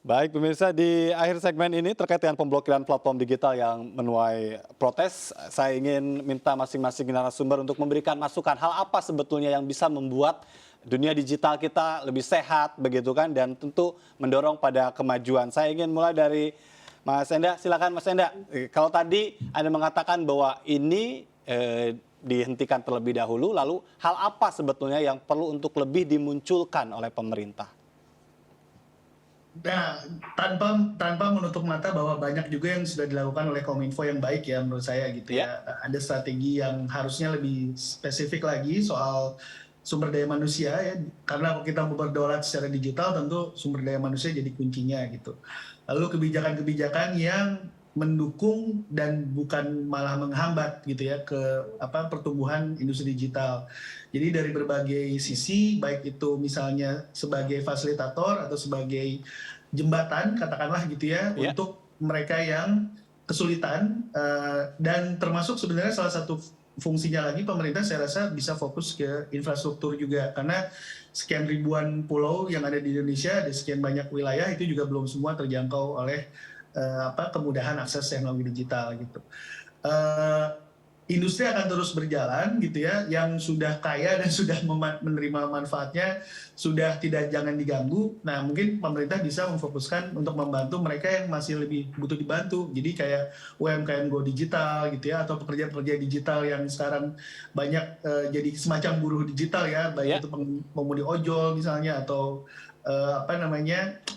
Baik pemirsa, di akhir segmen ini terkait dengan pemblokiran platform digital yang menuai protes, saya ingin minta masing-masing narasumber untuk memberikan masukan hal apa sebetulnya yang bisa membuat dunia digital kita lebih sehat begitu kan, dan tentu mendorong pada kemajuan. Saya ingin mulai dari Mas Enda, silakan Mas Enda. Kalau tadi Anda mengatakan bahwa ini dihentikan terlebih dahulu, lalu hal apa sebetulnya yang perlu untuk lebih dimunculkan oleh pemerintah? Nah, tanpa menutup mata bahwa banyak juga yang sudah dilakukan oleh Kominfo yang baik ya menurut saya gitu Ya, ya. Ada strategi yang harusnya lebih spesifik lagi soal sumber daya manusia ya. Karena kalau kita berdaulat secara digital tentu sumber daya manusia jadi kuncinya gitu. Lalu kebijakan-kebijakan yang mendukung dan bukan malah menghambat gitu ya ke pertumbuhan industri digital. Jadi dari berbagai sisi, baik itu misalnya sebagai fasilitator atau sebagai jembatan katakanlah gitu ya ya, untuk mereka yang kesulitan, dan termasuk sebenarnya salah satu fungsinya lagi pemerintah saya rasa bisa fokus ke infrastruktur juga karena sekian ribuan pulau yang ada di Indonesia, ada sekian banyak wilayah itu juga belum semua terjangkau oleh kemudahan akses teknologi digital gitu. Eh, Industri akan terus berjalan gitu ya, yang sudah kaya dan sudah menerima manfaatnya sudah tidak jangan diganggu. Nah mungkin pemerintah bisa memfokuskan untuk membantu mereka yang masih lebih butuh dibantu. Jadi kayak UMKM Go Digital gitu ya, atau pekerja-pekerja digital yang sekarang banyak jadi semacam buruh digital ya, baik ya. itu pengemudi ojol misalnya atau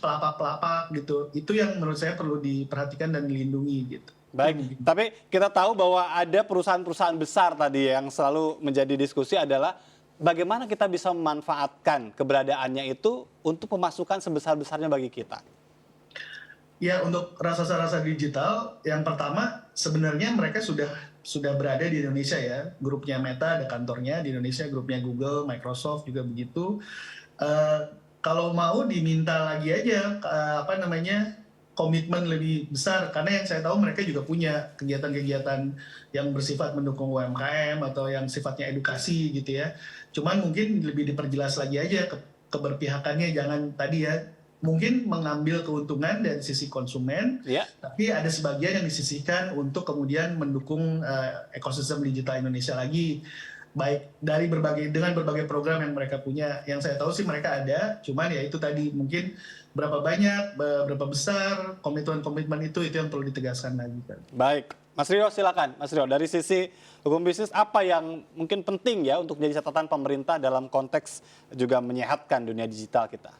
pelapak-pelapak gitu. Itu yang menurut saya perlu diperhatikan dan dilindungi gitu. Itu Baik, mungkin. tapi kita tahu bahwa ada perusahaan-perusahaan besar tadi yang selalu menjadi diskusi adalah bagaimana kita bisa memanfaatkan keberadaannya itu untuk pemasukan sebesar-besarnya bagi kita. Ya, untuk rasa-rasa digital, yang pertama sebenarnya mereka sudah berada di Indonesia ya. Grupnya Meta ada kantornya di Indonesia, grupnya Google, Microsoft juga begitu. Eh, Kalau mau diminta lagi aja komitmen lebih besar karena yang saya tahu mereka juga punya kegiatan-kegiatan yang bersifat mendukung UMKM atau yang sifatnya edukasi gitu ya. Cuman mungkin lebih diperjelas lagi aja keberpihakannya, jangan tadi ya mungkin mengambil keuntungan dari sisi konsumen, Ya, tapi ada sebagian yang disisihkan untuk kemudian mendukung ekosistem digital Indonesia lagi, baik dari dengan berbagai program yang mereka punya. Yang saya tahu sih mereka ada, cuman ya itu tadi mungkin berapa banyak, berapa besar komitmen-komitmen itu yang perlu ditegaskan lagi kan. baik. Mas Rio silakan. Mas Rio, dari sisi hukum bisnis apa yang mungkin penting ya untuk menjadi catatan pemerintah dalam konteks juga menyehatkan dunia digital kita?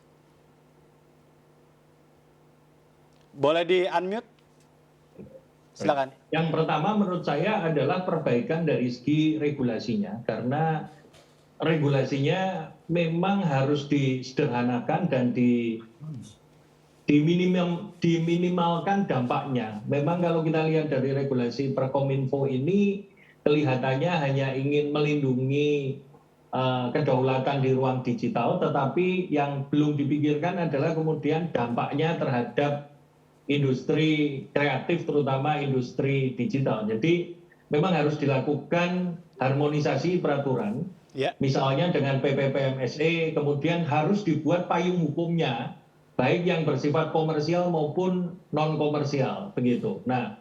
Boleh di-unmute? Silakan. Yang pertama menurut saya adalah perbaikan dari segi regulasinya, karena regulasinya memang harus disederhanakan dan diminimalkan dampaknya. Memang kalau kita lihat dari regulasi Perkominfo ini kelihatannya hanya ingin melindungi kedaulatan di ruang digital, tetapi yang belum dipikirkan adalah kemudian dampaknya terhadap industri kreatif, terutama industri digital. Jadi memang harus dilakukan harmonisasi peraturan, Ya, misalnya dengan PPPMSE, kemudian harus dibuat payung hukumnya, baik yang bersifat komersial maupun non komersial, begitu. Nah,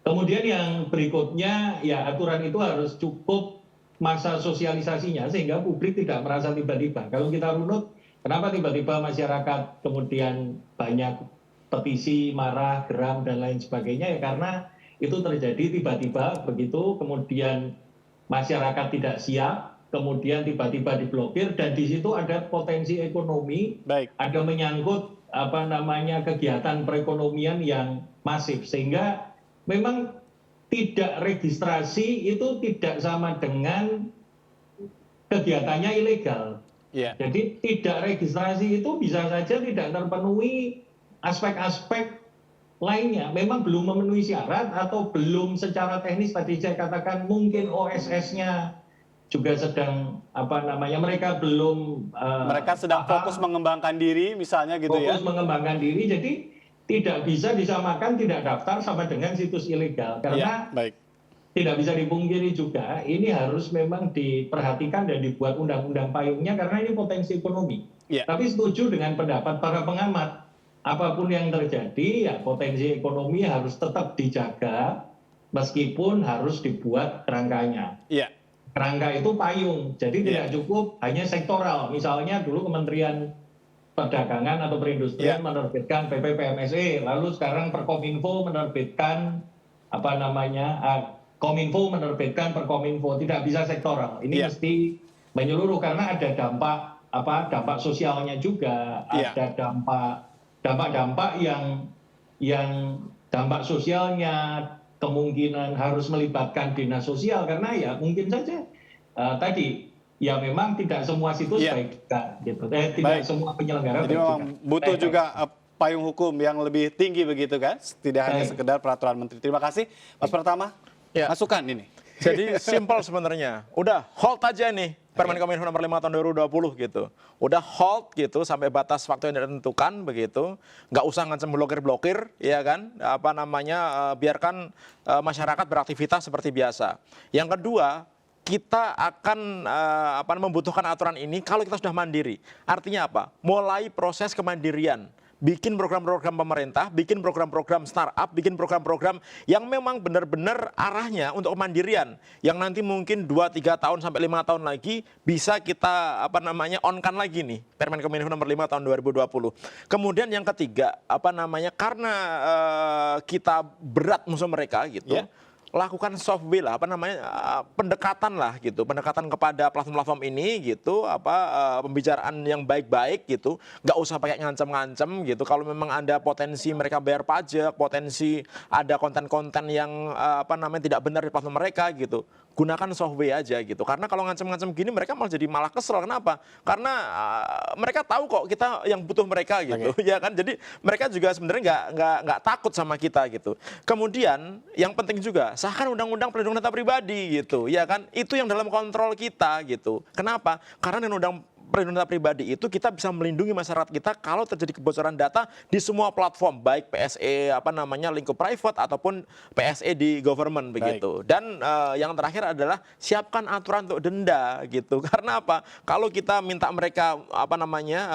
kemudian yang berikutnya ya aturan itu harus cukup masa sosialisasinya sehingga publik tidak merasa tiba-tiba. Kalau kita runut, kenapa tiba-tiba masyarakat kemudian banyak petisi, marah, geram, dan lain sebagainya, ya karena itu terjadi tiba-tiba begitu, kemudian masyarakat tidak siap, kemudian tiba-tiba diblokir, dan di situ ada potensi ekonomi, baik. ada menyangkut kegiatan perekonomian yang masif, sehingga memang tidak registrasi itu tidak sama dengan kegiatannya ilegal. Ya. Jadi tidak registrasi itu bisa saja tidak terpenuhi aspek-aspek lainnya, memang belum memenuhi syarat atau belum secara teknis, tadi saya katakan mungkin OSS-nya juga sedang mereka belum Mereka sedang fokus mengembangkan diri misalnya gitu ya. fokus mengembangkan diri, jadi tidak bisa disamakan tidak daftar sama dengan situs ilegal, Ya, karena baik. tidak bisa dipungkiri juga ini harus memang diperhatikan dan dibuat undang-undang payungnya karena ini potensi ekonomi. Ya, Tapi setuju dengan pendapat para pengamat, apapun yang terjadi, ya potensi ekonomi harus tetap dijaga, meskipun harus dibuat kerangkanya. Iya. Kerangka itu payung, jadi tidak cukup hanya sektoral. Misalnya dulu Kementerian Perdagangan atau Perindustrian menerbitkan PP PMSE, lalu sekarang Perkominfo menerbitkan Kominfo menerbitkan Perkominfo, tidak bisa sektoral. Ini mesti menyeluruh karena ada dampak sosialnya juga, ada dampak yang dampak sosialnya kemungkinan harus melibatkan dinas sosial, karena ya mungkin saja tadi ya memang tidak semua situs baik juga gitu. Tidak semua penyelenggara jadi baik memang juga. butuh juga payung hukum yang lebih tinggi begitu kan, tidak hanya sekedar peraturan menteri. Terima kasih Mas Pratama. Masukan ini. Jadi simpel sebenarnya. Udah hold aja nih Permen Kominfo nomor 5 tahun 2020 gitu. Udah hold gitu sampai batas waktu yang ditentukan begitu. Nggak usah ngancam blokir-blokir, ya kan? Biarkan masyarakat beraktivitas seperti biasa. Yang kedua, kita akan membutuhkan aturan ini kalau kita sudah mandiri. Artinya apa? Mulai proses kemandirian. Bikin program-program pemerintah, bikin program-program startup, bikin program-program yang memang benar-benar arahnya untuk kemandirian. Yang nanti mungkin 2-3 tahun sampai 5 tahun lagi bisa kita on-kan lagi nih Permen Kominfo nomor 5 tahun 2020. Kemudian yang ketiga, karena kita berat musuh mereka gitu. Lakukan soft way lah, pendekatan lah gitu, pendekatan kepada platform-platform ini gitu, pembicaraan yang baik-baik gitu, nggak usah pakai ngancam-ngancam gitu. Kalau memang ada potensi mereka bayar pajak, potensi ada konten-konten yang tidak benar di platform mereka gitu, gunakan soft way aja gitu. Karena kalau ngancam-ngancam gini mereka malah kesel. Kenapa? Karena mereka tahu kok kita yang butuh mereka gitu, ya kan? Jadi mereka juga sebenarnya nggak takut sama kita gitu. Kemudian yang penting juga sahkan undang-undang perlindungan data pribadi gitu, ya kan? Itu yang dalam kontrol kita gitu. Kenapa? Karena dengan undang perlindungan data pribadi itu kita bisa melindungi masyarakat kita kalau terjadi kebocoran data di semua platform, baik PSE lingkup private ataupun PSE di government begitu. Dan yang terakhir adalah siapkan aturan untuk denda gitu. Karena apa? Kalau kita minta mereka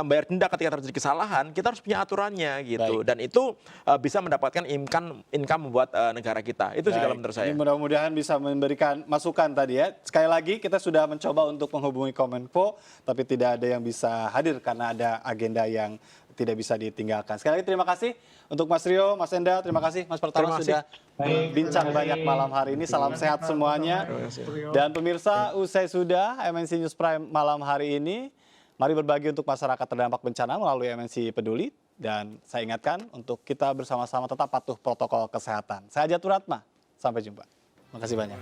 bayar denda ketika terjadi kesalahan, kita harus punya aturannya gitu. Dan itu bisa mendapatkan income membuat negara kita. Itu juga menurut saya. Ini mudah-mudahan bisa memberikan masukan tadi ya. Sekali lagi kita sudah mencoba untuk menghubungi Kominfo, tapi tidak ada yang bisa hadir karena ada agenda yang tidak bisa ditinggalkan. Sekali lagi terima kasih untuk Mas Rio, Mas Enda, terima kasih Mas Pratama sudah berbincang banyak malam hari ini. Salam sehat semuanya. Dan pemirsa, usai sudah MNC News Prime malam hari ini, mari berbagi untuk masyarakat terdampak bencana melalui MNC Peduli. Dan saya ingatkan untuk kita bersama-sama tetap patuh protokol kesehatan. Saya Jatuh Ratma, sampai jumpa. Terima kasih banyak.